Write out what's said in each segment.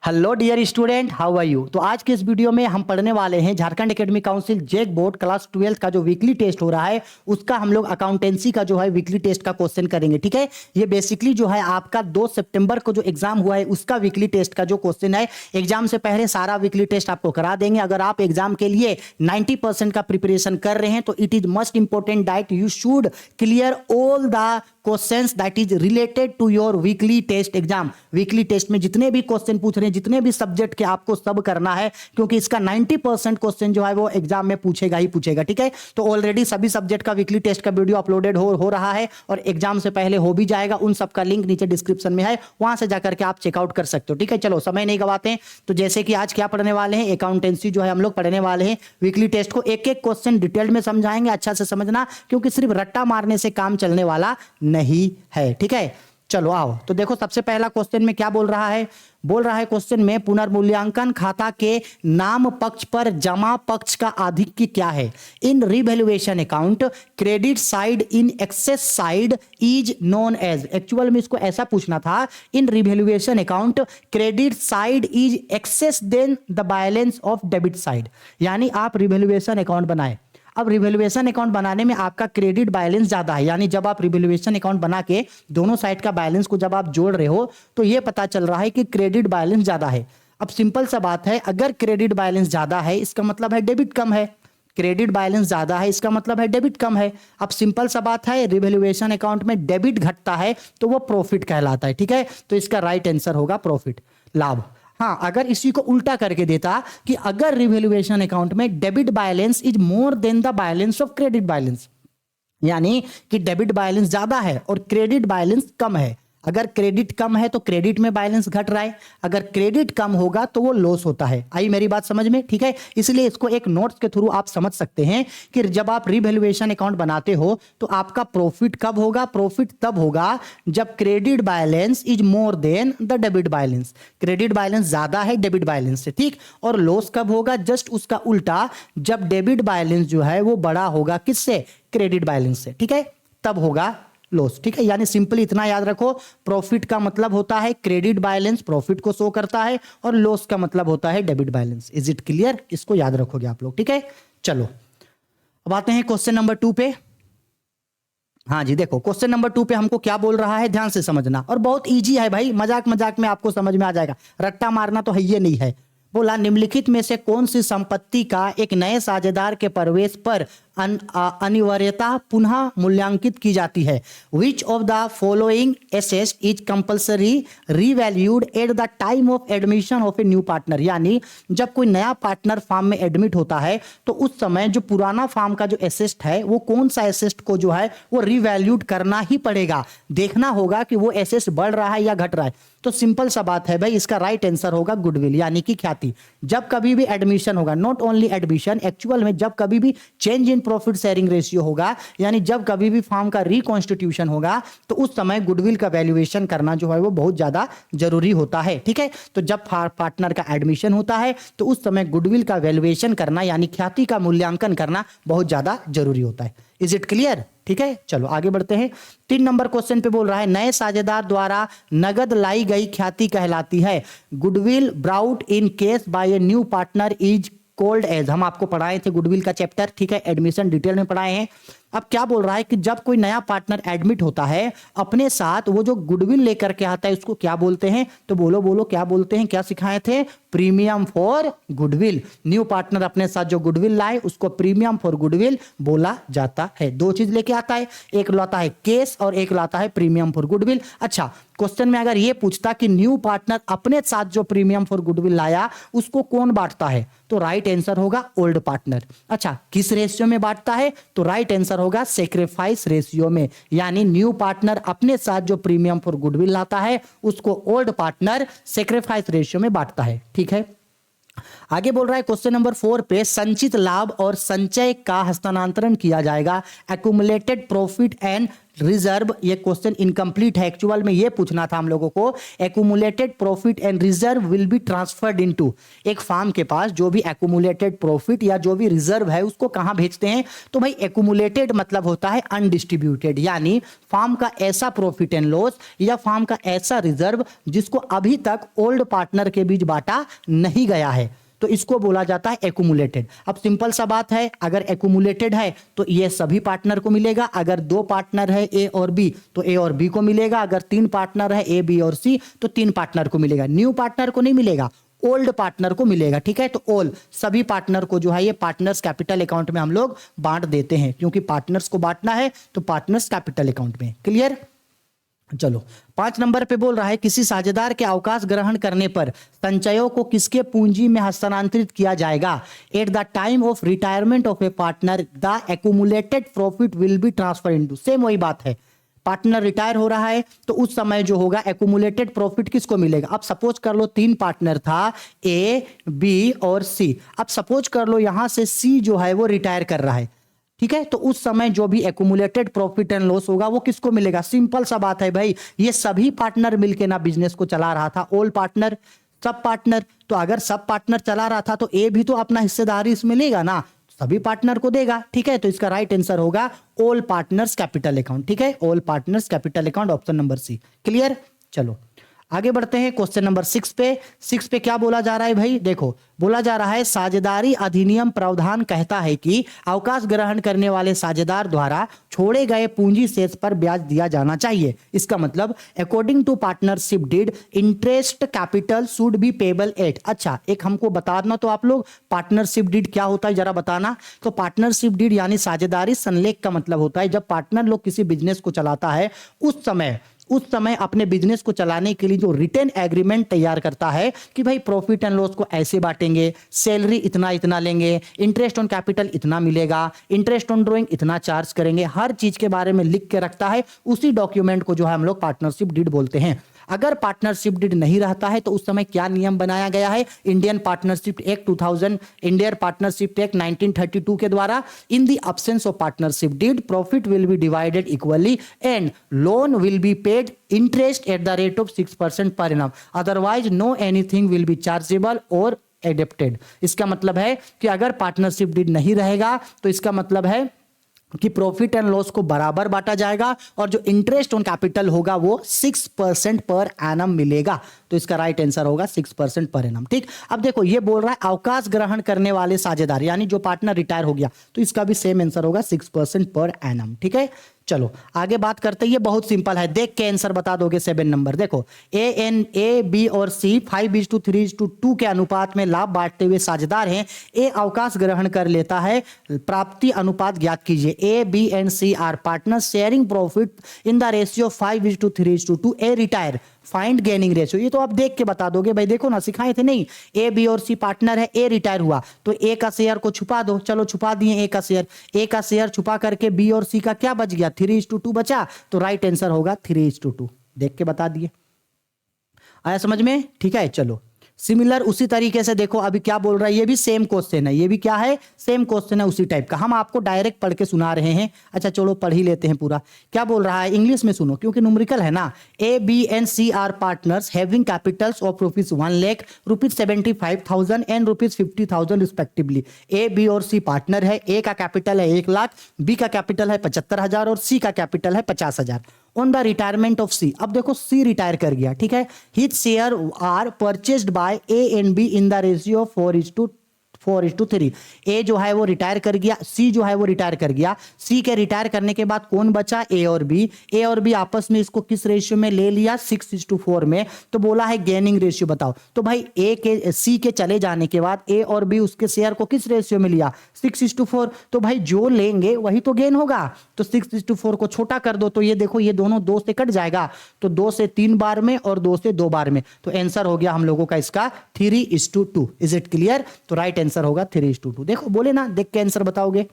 Hello dear student, how are you. तो आज के इस वीडियो में हम पढ़ने वाले हैं झारखंड एकेडमिक काउंसिल जेक बोर्ड क्लास 12 का जो वीकली टेस्ट हो रहा है उसका हम लोग अकाउंटेंसी का जो है वीकली टेस्ट का क्वेश्चन करेंगे। ठीक है, ये बेसिकली जो है आपका 2 सितंबर को जो एग्जाम हुआ है उसका वीकली टेस्ट का जो क्वेश्चन है। एग्जाम से पहले सारा वीकली टेस्ट आपको करा देंगे। अगर आप एग्जाम के लिए 90% का प्रिपरेशन कर रहे हैं तो it is must important that you should clear all the questions that is related to your weekly test exam. Weekly test में जितने भी क्वेश्चन पूछ रहे हैं, जितने भी सब्जेक्ट के, आपको सब करना है, क्योंकि इसका 90% क्वेश्चन जो है वो एग्जाम में पूछेगा ही पूछेगा। ठीक है, तो ऑलरेडी सभी सब्जेक्ट का वीकली टेस्ट का वीडियो अपलोडेड हो रहा है और एग्जाम से पहले हो भी जाएगा। उन सब का लिंक नीचे डिस्क्रिप्शन में है, वहां से जाकर के आप चेकआउट कर सकते हो। ठीक है, चलो समय नहीं गवाते हैं। तो जैसे कि आज क्या पढ़ने वाले हैं, अकाउंटेंसी जो है हम लोग पढ़ने वाले हैं। वीकली टेस्ट को एक एक क्वेश्चन डिटेल में समझाएंगे, अच्छा से समझना, क्योंकि सिर्फ रट्टा मारने से काम चलने वाला नहीं है। ठीक है, चलो आओ। तो देखो सबसे पहला क्वेश्चन में क्या बोल रहा है, क्वेश्चन में पुनर्मूल्यांकन खाता के नाम पक्ष पर जमा पक्ष का आधिक्य क्या है। In revaluation account credit side in excess side is known as. Actual में इसको ऐसा पूछना था, in revaluation account credit side is excess then the balance of debit side. यानी आप रिवैल्यूएशन अकाउंट बनाए। अब रिवैल्यूएशन अकाउंट बनाने में आपका क्रेडिट बैलेंस ज्यादा है, यानी जब आप रिवैल्यूएशन अकाउंट बना के दोनों साइड का बैलेंस को जब आप जोड़ रहे हो तो ये पता चल रहा है कि क्रेडिट बैलेंस ज्यादा है। अब सिंपल सा बात है, अगर क्रेडिट बैलेंस ज्यादा है इसका मतलब है डेबिट कम है। क्रेडिट बैलेंस ज्यादा है इसका मतलब है डेबिट कम है। अब सिंपल सा बात है, रिवैल्यूएशन अकाउंट में डेबिट घटता है तो वो प्रॉफिट कहलाता है। ठीक है, तो इसका राइट आंसर होगा प्रॉफिट, लाभ। हाँ, अगर इसी को उल्टा करके देता कि अगर रिवैल्यूएशन अकाउंट में debit balance is more than the balance of credit balance, यानी कि डेबिट बैलेंस ज्यादा है और क्रेडिट बैलेंस कम है। अगर क्रेडिट कम है तो क्रेडिट में बैलेंस घट रहा है, अगर क्रेडिट कम होगा तो वो लॉस होता है। आई मेरी बात समझ में? ठीक है, इसलिए इसको एक नोट्स के थ्रू आप समझ सकते हैं कि जब आप रिवैल्यूएशन अकाउंट बनाते हो तो आपका प्रॉफिट कब होगा। प्रॉफिट तब होगा जब credit balance is more than the debit balance. Credit balance ज्यादा है डेबिट बैलेंस से, ठीक। और लॉस कब होगा, जस्ट उसका उल्टा, जब डेबिट बैलेंस जो है वो बड़ा होगा किससे, क्रेडिट बैलेंस से। ठीक है, तब होगा लॉस। ठीक है, यानी सिंपली इतना याद रखो, प्रॉफिट का मतलब होता है क्रेडिट बैलेंस, प्रॉफिट को शो करता है, और लॉस का मतलब होता है debit balance. Is it clear? इसको याद रखोगे आप लोग। ठीक है, चलो अब आते हैं क्वेश्चन नंबर 2 पे। हाँ जी, देखो क्वेश्चन नंबर 2 पे हमको क्या बोल रहा है, ध्यान से समझना। और बहुत इजी है भाई, मजाक मजाक में आपको समझ में आ जाएगा, रट्टा मारना तो है ये नहीं है। बोला निम्नलिखित में से कौन सी संपत्ति का एक नए साझेदार के प्रवेश पर अनिवार्यता पुनः मूल्यांकित की जाती है। Which of the following assets is compulsory revalued at the time of admission of A new partner. यानी जब कोई नया पार्टनर फार्म में एडमिट होता है तो उस समय जो पुराना फार्म का जो एसेट है वो कौन सा एसेट को जो है वो रीवैल्यूड करना ही पड़ेगा। देखना होगा कि वो एसेट बढ़ रहा है या घट रहा है। तो सिंपल सा बात है भाई, इसका राइट आंसर होगा गुडविल, यानी कि ख्याति। जब कभी भी एडमिशन होगा, नॉट ओनली एडमिशन, एक्चुअल में जब कभी भी change in profit sharing ratio होगा, यानी जब कभी भी फर्म का रिकॉन्स्टिट्यूशन होगा तो उस समय गुडविल का वैल्यूएशन करना जो है वो बहुत ज्यादा जरूरी होता है। ठीक है, तो जब पार्टनर का एडमिशन होता है तो उस समय गुडविल का वैल्यूएशन करना यानी ख्याति का मूल्यांकन करना बहुत ज्यादा जरूरी होता है। Is it clear? ठीक है, चलो आगे बढ़ते हैं। 3 नंबर क्वेश्चन पे बोल रहा है, नए साझेदार द्वारा नगद लाई गई ख्याति कहलाती है। Goodwill brought in case by a new partner is called as. हम आपको पढ़ाए थे गुडविल का चैप्टर, ठीक है, एडमिशन डिटेल में पढ़ाए हैं। अब क्या बोल रहा है कि जब कोई नया पार्टनर एडमिट होता है अपने साथ वो जो गुडविल लेकर के आता है उसको क्या बोलते हैं, तो बोलो बोलो क्या बोलते हैं, क्या सिखाए थे, premium for goodwill. New partner अपने साथ जो गुडविल लाए उसको प्रीमियम फॉर गुडविल बोला जाता है। 2 चीज लेके आता है, एक लाता है केस और एक लाता है प्रीमियम फॉर गुडविल। अच्छा, क्वेश्चन में अगर ये पूछता कि न्यू पार्टनर अपने साथ जो प्रीमियम फॉर गुडविल लाया उसको कौन बांटता है, तो राइट आंसर होगा ओल्ड पार्टनर। अच्छा, किस रेशियो में बांटता है, तो राइट आंसर होगा सेक्रीफाइस रेशियो में। यानी न्यू पार्टनर अपने साथ जो प्रीमियम फॉर गुडविल लाता है उसको ओल्ड पार्टनर सेक्रीफाइस रेशियो में बांटता है। ठीक है, आगे बोल रहा है क्वेश्चन नंबर 4 पे, संचित लाभ और संचय का हस्तांतरण किया जाएगा। एक्यूमुलेटेड प्रॉफिट एंड रिजर्व, ये क्वेश्चन इनकम्प्लीट है, एक्चुअल में ये पूछना था हम लोगों को, accumulated profit and reserve will be transferred into, एक फार्म के पास जो भी एक्यूमुलेटेड प्रॉफिट या जो भी रिजर्व है उसको कहां भेजते हैं, तो भाई एक्यूमुलेटेड मतलब होता है अनडिस्ट्रीब्यूटेड, यानी फार्म का ऐसा प्रॉफिट एंड लॉस या फार्म का ऐसा रिजर्व जिसको अभी तक ओल्ड पार्टनर के बीच बांटा नहीं गया है, तो इसको बोला जाता है एक्यूमुलेटेड। अब सिंपल सा बात है, अगर एक्यूमुलेटेड है तो ये सभी पार्टनर को मिलेगा, अगर 2 पार्टनर है ए और बी तो ए और बी को मिलेगा, अगर 3 पार्टनर है ए बी और सी तो 3 पार्टनर को मिलेगा, न्यू पार्टनर को नहीं मिलेगा, ओल्ड पार्टनर को मिलेगा, ठीक है। तो ऑल सभी पार्टनर को जो है ये पार्टनर्स कैपिटल अकाउंट में हम लोग बांट देते हैं, क्योंकि पार्टनर्स को बांटना है तो पार्टनर्स कैपिटल अकाउंट में। क्लियर। चलो 5 नंबर पे बोल रहा है, किसी साझेदार के अवकाश ग्रहण करने पर संचयों को किसके पूंजी में हस्तांतरित किया जाएगा। At the time of retirement of a partner the accumulated profit will B transfer into, same वही बात है, पार्टनर रिटायर हो रहा है तो उस समय जो होगा एक्यूमुलेटेड प्रॉफिट किसको मिलेगा। अब सपोज कर लो 3 पार्टनर था ए बी और सी, अब सपोज कर लो यहां से सी जो है वो रिटायर कर रहा है, ठीक है, तो उस समय जो भी एक्यूमुलेटेड प्रॉफिट एंड लॉस होगा वो किसको मिलेगा। सिंपल सा बात है भाई, ये सभी पार्टनर मिलके ना बिजनेस को चला रहा था, ऑल पार्टनर सब पार्टनर, तो अगर सब पार्टनर चला रहा था तो ए भी तो अपना हिस्सेदारी इसमें लेगा ना, सभी पार्टनर को देगा, ठीक है। तो इसका राइट आंसर होगा ऑल पार्टनर्स कैपिटल अकाउंट, ठीक है, all partners capital account, option number C. Clear. चलो आगे बढ़ते हैं क्वेश्चन नंबर 6 पे। 6 पे क्या बोला जा रहा है भाई, देखो बोला जा रहा है साझेदारी अधिनियम प्रावधान कहता है कि अवकाश ग्रहण करने वाले साझेदार द्वारा छोड़े गए पूंजी शेष पर ब्याज दिया जाना चाहिए। इसका मतलब according to partnership deed interest capital should be payable at. अच्छा एक हमको बताना तो आप लोग, पार्टनरशिप डीड क्या होता है जरा बताना। तो पार्टनरशिप डीड यानी साझेदारी संलेख का मतलब होता है जब पार्टनर लोग किसी बिजनेस को चलाता है उस समय अपने बिजनेस को चलाने के लिए जो रिटेन एग्रीमेंट तैयार करता है कि भाई प्रॉफिट एंड लॉस को ऐसे बांटेंगे, सैलरी इतना इतना लेंगे, इंटरेस्ट ऑन कैपिटल इतना मिलेगा, इंटरेस्ट ऑन ड्रॉइंग इतना चार्ज करेंगे, हर चीज के बारे में लिख के रखता है, उसी डॉक्यूमेंट को जो है हम लोग पार्टनरशिप डीड बोलते हैं। अगर पार्टनरशिप डीड नहीं रहता है तो उस समय क्या नियम बनाया गया है, Indian partnership act 2000, Indian partnership act 1932 के द्वारा, in the absence of partnership deed profit will be divided equally and loan will be paid interest at the rate of 6% per annum, otherwise no anything will be chargeable और adapted. इसका मतलब है कि अगर partnership deed नहीं रहेगा तो इसका मतलब है कि प्रॉफिट एंड लॉस को बराबर बांटा जाएगा और जो इंटरेस्ट ऑन कैपिटल होगा वो 6% पर एनम मिलेगा। तो इसका राइट आंसर होगा 6% पर एनम। ठीक, अब देखो ये बोल रहा है अवकाश ग्रहण करने वाले साझेदार यानी जो पार्टनर रिटायर हो गया, तो इसका भी सेम आंसर होगा 6% पर एनम। ठीक है, चलो आगे बात करते हैं। ये बहुत सिंपल है, देख के आंसर बता दोगे 7 नंबर। देखो ए बी और सी 5:3:2 के अनुपात में लाभ बांटते हुए साझेदार हैं। ए अवकाश ग्रहण कर लेता है, प्राप्ति अनुपात ज्ञात कीजिए। A B and C are partner sharing profit in the ratio 5:3:2। A retire, find gaining ratio. ये तो आप देख के बता दोगे भाई, देखो ना सिखाए थे नहीं। ए बी और सी पार्टनर है, ए रिटायर हुआ तो ए का शेयर को छुपा दो, चलो छुपा दिए ए का शेयर छुपा करके बी और सी का क्या बच गया, 3:2 बचा, तो राइट आंसर होगा 3:2। देख के बता दिए, आया समझ में। ठीक है, चलो सिमिलर उसी तरीके से देखो अभी क्या बोल रहा है, ये भी सेम क्वेश्चन है, ये भी क्या है, सेम क्वेश्चन है उसी टाइप का। हम आपको डायरेक्ट पढ़ के सुना रहे हैं। अच्छा चलो पढ़ ही लेते हैं पूरा। क्या बोल रहा है इंग्लिश में सुनो, क्योंकि न्यूमेरिकल है ना। A B and C are partners having capitals of ₹1 lakh, ₹75,000 and ₹50,000 respectively. A B और सी पार्टनर है, ए का कैपिटल है 1 लाख, बी का कैपिटल है 75,000 और सी का कैपिटल है 50,000। On the retirement of C, अब देखो सी रिटायर कर गया, ठीक है। His share are purchased by A and B in the ratio 4:3। A जो है वो रिटायर कर गया, सी जो है वो रिटायर कर गया। सी के रिटायर करने के बाद कौन बचा, ए और बी। ए और बी आपस में इसको किस रेशियो में ले लिया, 6:4 में। तो बोला है गेनिंग रेशियो बताओ। तो भाई सी के चले जाने के बाद ए और बी उसके शेयर को किस रेशियो में लिया, 6:4। तो भाई जो लेंगे वही तो गेन होगा, तो 6:4 को छोटा कर दो, तो ये देखो ये दोनों 2 से कट जाएगा, तो 2 से 3 बार में और 2 से 2 बार में। तो आंसर हो गया हम लोगों का इसका 3:2। Is it clear. तो राइट आंसर होगा 3:2। देखो बोले ना, देख के आंसर बताओगे।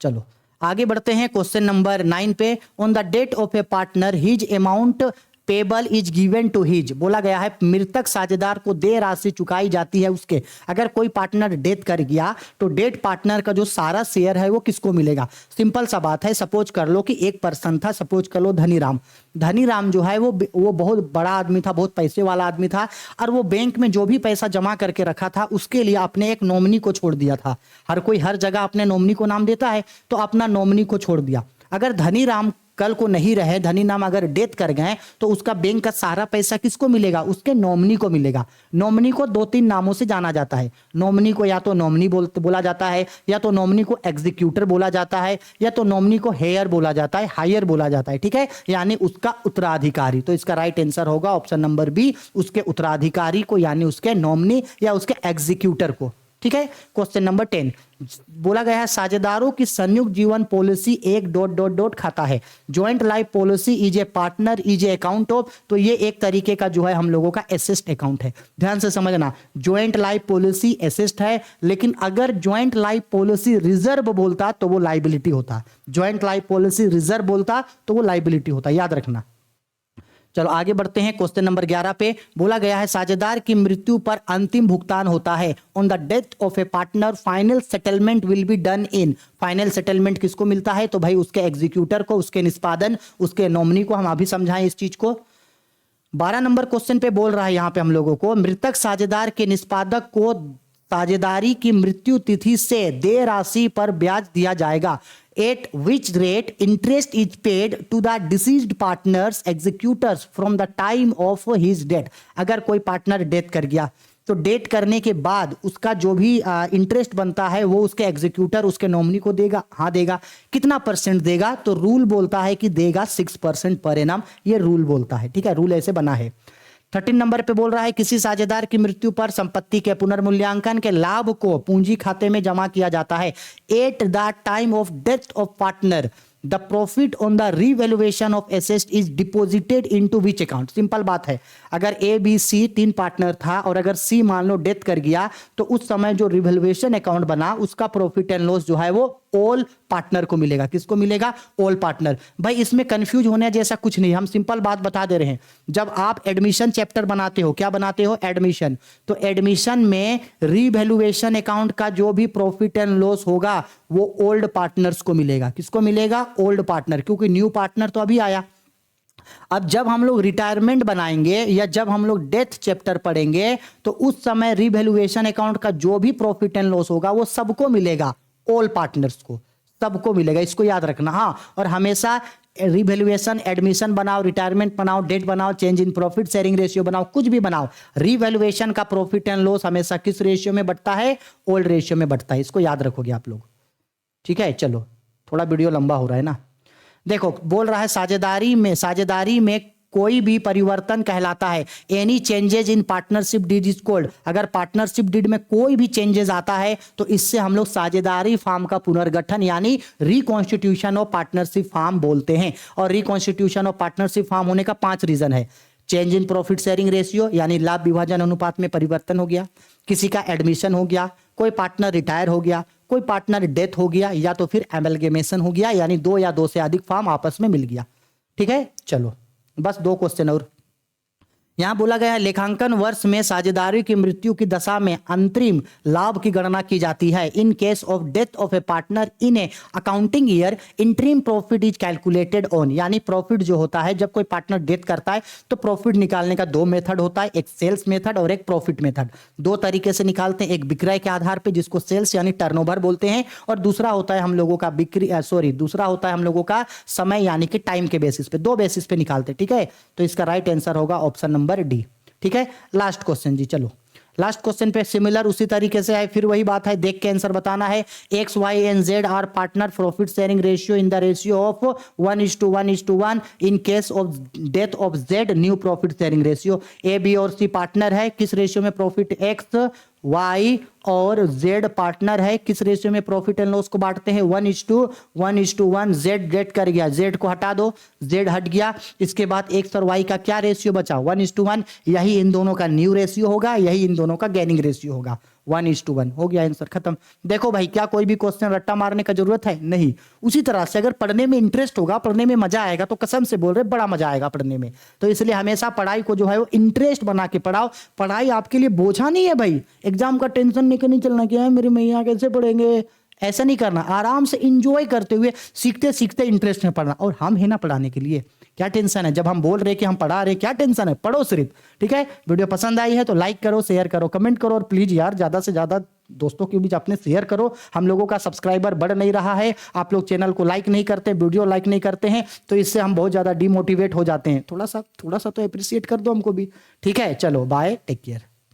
चलो आगे बढ़ते हैं क्वेश्चन नंबर 9 पे। On the date of a partner his amount payable is given to his, बोला गया है मृतक साझेदार को देय राशि चुकाई जाती है उसके। अगर कोई पार्टनर डेथ कर गया तो डेथ पार्टनर का जो सारा शेयर है वो किसको मिलेगा? सिंपल सा बात है, सपोज कर लो कि एक पर्सन था, सपोज कर लो धनीराम। धनीराम जो है वो बहुत बड़ा आदमी था, बहुत पैसे वाला आदमी था, और वो बैंक में जो भी पैसा जमा करके रखा था उसके लिए अपने एक नॉमिनी को छोड़ दिया था। हर कोई हर जगह अपने नॉमिनी को नाम देता है, तो अपना नॉमिनी को छोड़ दिया। अगर धनीराम कल को नहीं रहे, धनीराम अगर डेथ कर गए, तो उसका बैंक का सारा पैसा किसको मिलेगा? उसके नॉमिनी को मिलेगा। नॉमिनी को 2-3 नामों से जाना जाता है। नॉमिनी को या तो नॉमिनी बोला जाता है, या तो नॉमिनी को एग्जीक्यूटर बोला जाता है, या तो नॉमिनी को हेयर बोला जाता है, हायर बोला जाता है, ठीक है, यानी उसका उत्तराधिकारी। तो इसका राइट आंसर होगा ऑप्शन नंबर बी, उसके उत्तराधिकारी को, यानी उसके नॉमिनी या उसके एग्जीक्यूटर को, ठीक है। क्वेश्चन नंबर 10 बोला गया है साझेदारों की संयुक्त जीवन पॉलिसी एक ... खाता है। Joint life policy is a partner is a account of, तो ये एक तरीके का जो है हम लोगों का एसेस्ट अकाउंट है। ध्यान से समझना, ज्वाइंट लाइफ पॉलिसी एसेस्ट है, लेकिन अगर ज्वाइंट लाइफ पॉलिसी रिजर्व बोलता तो वो लाइबिलिटी होता। ज्वाइंट लाइफ पॉलिसी रिजर्व बोलता तो वो लाइबिलिटी होता, याद रखना। चलो आगे बढ़ते हैं। क्वेश्चन नंबर 11 पे बोला गया है साझेदार की मृत्यु पर अंतिम भुगतान होता है। On the death of a partner final settlement will be done in, final settlement किसको मिलता है? तो भाई उसके एग्जीक्यूटर को, उसके निष्पादन, उसके नॉमिनी को। हम अभी समझाएं इस चीज को। 12 नंबर क्वेश्चन पे बोल रहा है यहां पे हम लोगों को, मृतक साझेदार के निष्पादक को साझेदारी की मृत्यु तिथि से देय राशि पर ब्याज दिया जाएगा। At which rate interest is paid to the deceased partners executors from the time of his death. अगर कोई पार्टनर डेथ कर गया तो डेथ करने के बाद उसका जो भी इंटरेस्ट बनता है वो उसके एग्जीक्यूटर, उसके नॉमिनी को देगा। हाँ देगा। कितना परसेंट देगा? तो रूल बोलता है कि देगा 6% पर एनम, ये रूल बोलता है, ठीक है, रूल ऐसे बना है। 13 नंबर पे बोल रहा है किसी साझेदार की मृत्यु पर संपत्ति के पुनर्मूल्यांकन के लाभ को पूंजी खाते में जमा किया जाता है। At the time of death of partner the profit on the revaluation of asset is deposited into which account. Simple बात है, अगर ए बी सी 3 पार्टनर था और अगर सी मान लो डेथ कर गया, तो उस समय जो रिवैल्यूएशन अकाउंट बना उसका प्रॉफिट एंड लॉस जो है वो ऑल पार्टनर को मिलेगा। किसको मिलेगा? All partner. भाई इसमें कंफ्यूज होने जैसा कुछ नहीं, हम सिंपल बात बता दे रहे हैं। जब आप एडमिशन चैप्टर बनाते हो, क्या बनाते हो? एडमिशन। तो एडमिशन में रीवैल्यूएशन अकाउंट का जो भी प्रॉफिट एंड लॉस होगा वो ओल्ड पार्टनर्स को मिलेगा। किसको मिलेगा? ओल्ड पार्टनर, क्योंकि न्यू पार्टनर तो अभी आया। अब जब हम लोग रिटायरमेंट बनाएंगे या जब हम लोग डेथ चैप्टर पढ़ेंगे, तो उस समय रीवैल्यूएशन अकाउंट का जो भी प्रॉफिट एंड लॉस होगा वो सबको मिलेगा, ऑल पार्टनर्स को, सबको मिलेगा। इसको याद रखना। हाँ, और हमेशा रिवैल्यूएशन, एडमिशन बनाओ, रिटायरमेंट बनाओ, डेट बनाओ, change in profit sharing ratio बनाओ, कुछ भी बनाओ, रिवैल्यूएशन का प्रॉफिट एंड लॉस हमेशा किस रेशियो में बढ़ता है? ओल्ड रेशियो में बढ़ता है। इसको याद रखोगे आप लोग, ठीक है। चलो थोड़ा वीडियो लंबा हो रहा है ना। देखो बोल रहा है साझेदारी में कोई भी परिवर्तन कहलाता है। Any changes in partnership deed is called. अगर पार्टनरशिप डीड में कोई भी चेंजेस आता है तो इससे हम लोग साझेदारी फॉर्म का पुनर्गठन यानी रिकॉन्स्टिट्यूशन ऑफ पार्टनरशिप फॉर्म बोलते हैं। और रिकॉन्स्टिट्यूशन ऑफ पार्टनरशिप फॉर्म होने का 5 रीजन है। Change in profit sharing ratio यानी लाभ विभाजन अनुपात में परिवर्तन हो गया, किसी का एडमिशन हो गया, कोई पार्टनर रिटायर हो गया, कोई पार्टनर डेथ हो गया, या तो फिर एमलगेमेशन हो गया यानी 2 या 2 से अधिक फॉर्म आपस में मिल गया, ठीक है। चलो बस 2 क्वेश्चन और। यहां बोला गया है लेखांकन वर्ष में साझेदारी की मृत्यु की दशा में अंतरिम लाभ की गणना की जाती है। इन case of death of a partner in A accounting year interim profit is calculated on, यानी प्रॉफिट जो होता है जब कोई पार्टनर डेथ करता है तो प्रॉफिट निकालने का 2 मेथड होता है, एक सेल्स मेथड और एक प्रॉफिट मेथड। 2 तरीके से निकालते हैं, एक विक्रय के आधार पर जिसको सेल्स यानी टर्नओवर बोलते हैं, और दूसरा होता है हम लोगों का दूसरा होता है हम लोगों का समय यानी कि टाइम के बेसिस पे। 2 बेसिस पे निकालते हैं, ठीक है। तो इसका राइट आंसर होगा ऑप्शन नंबर डी, ठीक है। लास्ट क्वेश्चन जी, चलो लास्ट क्वेश्चन पे सिमिलर उसी तरीके से है, फिर वही बात है, देख के आंसर बताना है। X Y and Z are partner profit sharing ratio in the ratio of 1:1:1 in case of death of Z new profit sharing ratio. A B और सी पार्टनर है, किस रेशियो में? प्रॉफिट एक्स वाई और Z partner है, किस ratio में profit and loss को बांटते हैं? 1:1:1। जेड डेट कर गया, जेड को हटा दो, जेड हट गया। इसके बाद एक्स और वाई का क्या रेशियो बचा? 1:1। यही इन दोनों का न्यू रेशियो होगा, यही इन दोनों का गेनिंग रेशियो होगा। 1:1 हो गया आंसर, खत्म। देखो भाई, क्या कोई भी क्वेश्चन रट्टा मारने का जरूरत है? नहीं। उसी तरह से अगर पढ़ने में इंटरेस्ट होगा, पढ़ने में मजा आएगा, तो कसम से बोल रहे बड़ा मजा आएगा पढ़ने में। तो इसलिए हमेशा पढ़ाई को जो है वो इंटरेस्ट बना के पढ़ाओ। पढ़ाई आपके लिए बोझा नहीं है भाई, एग्जाम का टेंशन लेकर नहीं चलना कि यार मेरे मैया कैसे पढ़ेंगे, ऐसा नहीं करना। आराम से इंजॉय करते हुए, सीखते सीखते इंटरेस्ट में पढ़ना। और हम है ना पढ़ाने के लिए, क्या टेंशन है? जब हम बोल रहे कि हम पढ़ा रहे, क्या टेंशन है? पढ़ो सिर्फ, ठीक है। वीडियो पसंद आई है तो लाइक करो, शेयर करो, कमेंट करो, और प्लीज यार ज्यादा से ज्यादा दोस्तों के बीच अपने शेयर करो। हम लोगों का सब्सक्राइबर बढ़ नहीं रहा है, आप लोग चैनल को लाइक नहीं करते, वीडियो लाइक नहीं करते हैं, तो इससे हम बहुत ज्यादा डिमोटिवेट हो जाते हैं। थोड़ा सा तो अप्रिशिएट कर दो हमको भी, ठीक है। चलो बाय, टेक केयर।